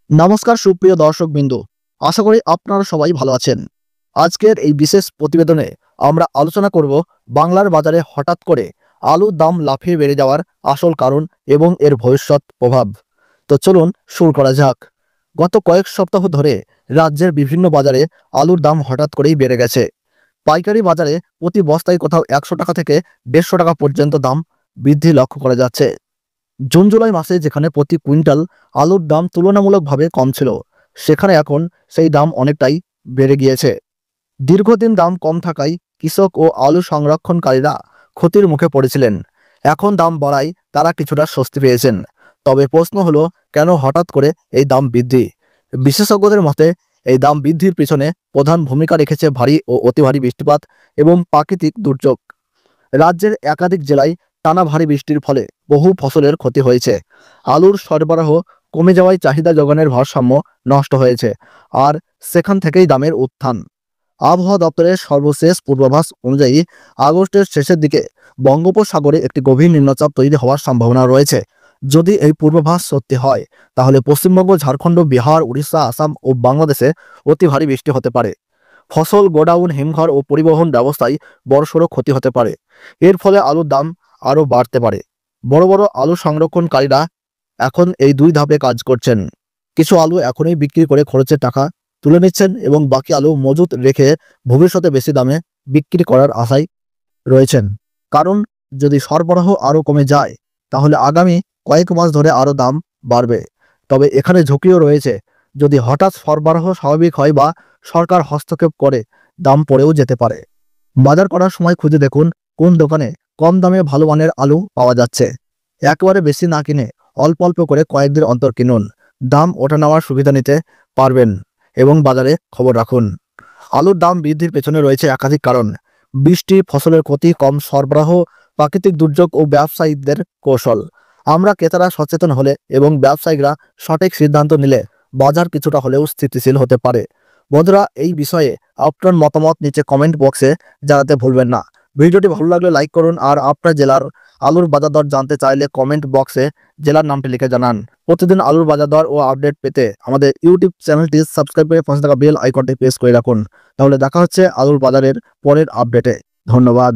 নমস্কার সুপ্রিয় দর্শকবৃন্দ, আশা করি আপনারা সবাই ভালো আছেন। আজকের এই বিশেষ প্রতিবেদনে আমরা আলোচনা করব বাংলার বাজারে হঠাৎ করে আলুর দাম লাফিয়ে বেড়ে যাওয়ার আসল কারণ এবং এর ভবিষ্যৎ প্রভাব। তো চলুন শুরু করা যাক। গত কয়েক সপ্তাহ ধরে রাজ্যের বিভিন্ন বাজারে আলুর দাম হঠাৎ করেই বেড়ে গেছে। পাইকারি বাজারে প্রতি বস্তায় কোথাও 100 টাকা থেকে 150 টাকা পর্যন্ত দাম বৃদ্ধি লক্ষ্য করা যাচ্ছে। জুন জুলাই মাসে যেখানে প্রতি কুইন্টাল আলুর দাম তুলনামূলকভাবে কম ছিল, সেখানে এখন সেই দাম অনেকটাই বেড়ে গিয়েছে। দীর্ঘদিন দাম কম থাকায় কৃষক ও আলু সংরক্ষণকারীরা ক্ষতির মুখে পড়েছিলেন। এখন দাম বাড়ায় তারা কিছুটা স্বস্তি পেয়েছেন। তবে প্রশ্ন হলো, কেন হঠাৎ করে এই দাম বৃদ্ধি? বিশেষজ্ঞদের মতে এই দাম বৃদ্ধির পিছনে প্রধান ভূমিকা রেখেছে ভারী ও অতি ভারী বৃষ্টিপাত এবং প্রাকৃতিক দুর্যোগ। রাজ্যের একাধিক জেলায় টানা ভারী বৃষ্টির ফলে বহু ফসলের ক্ষতি হয়েছে। আলুর সরবরাহ কমে যাওয়ায় চাহিদা যোগানের ভারসাম্য নষ্ট হয়েছে, আর সেখান থেকেই দামের উত্থান। আবহাওয়া দপ্তরের সর্বশেষ পূর্বাভাস অনুযায়ী আগস্টের শেষের দিকে বঙ্গোপসাগরে একটি গভীর নিম্নচাপ তৈরি হওয়ার সম্ভাবনা রয়েছে। যদি এই পূর্বাভাস সত্যি হয়, তাহলে পশ্চিমবঙ্গ, ঝাড়খণ্ড, বিহার, উড়িষ্যা, আসাম ও বাংলাদেশে অতি ভারী বৃষ্টি হতে পারে। ফসল, গোডাউন, হিমঘর ও পরিবহন ব্যবস্থায় বড়সড় ক্ষতি হতে পারে। এর ফলে আলুর দাম আরও বাড়তে পারে। বড় বড় আলু সংরক্ষণকারীরা এখন এই দুই ধাপে কাজ করছেন। কিছু আলু এখনই বিক্রি করে খরচের টাকা তুলে নিচ্ছেন এবং বাকি আলু মজুত রেখে ভবিষ্যতে বেশি দামে বিক্রি করার আশায় রয়েছেন। কারণ যদি সরবরাহ আরও কমে যায়, তাহলে আগামী কয়েক মাস ধরে আরও দাম বাড়বে। তবে এখানে ঝুঁকিও রয়েছে। যদি হঠাৎ সরবরাহ স্বাভাবিক হয় বা সরকার হস্তক্ষেপ করে, দাম পড়েও যেতে পারে। বাজার করার সময় খুঁজে দেখুন কোন দোকানে কম দামে ভালো মানের আলু পাওয়া যাচ্ছে। একেবারে বেশি না কিনে অল্প অল্প করে কয়েকদিন অন্তর কিনুন। দাম ওঠা নেওয়ার সুবিধা নিতে পারবেন এবং বাজারে খবর রাখুন। আলুর দাম বৃদ্ধির পেছনে রয়েছে একাধিক কারণ: বৃষ্টি, ফসলের ক্ষতি, কম সরবরাহ, প্রাকৃতিক দুর্যোগ ও ব্যবসায়ীদের কৌশল। আমরা ক্রেতারা সচেতন হলে এবং ব্যবসায়ীরা সঠিক সিদ্ধান্ত নিলে বাজার কিছুটা হলেও স্থিতিশীল হতে পারে। বন্ধুরা, এই বিষয়ে আপনার মতামত নিচে কমেন্ট বক্সে জানাতে ভুলবেন না। ভিডিওটি ভালো লাগলে লাইক করুন, আর আপনার জেলার আলুর বাজার দর জানতে চাইলে কমেন্ট বক্সে জেলার নামটি লিখে জানান। প্রতিদিন আলুর বাজার দর ও আপডেট পেতে আমাদের ইউটিউব চ্যানেলটি সাবস্ক্রাইব করে পাশে থাকা বেল আইকনটি প্রেস করে রাখুন। তাহলে দেখা হচ্ছে আলুর বাজারের পরের আপডেটে। ধন্যবাদ।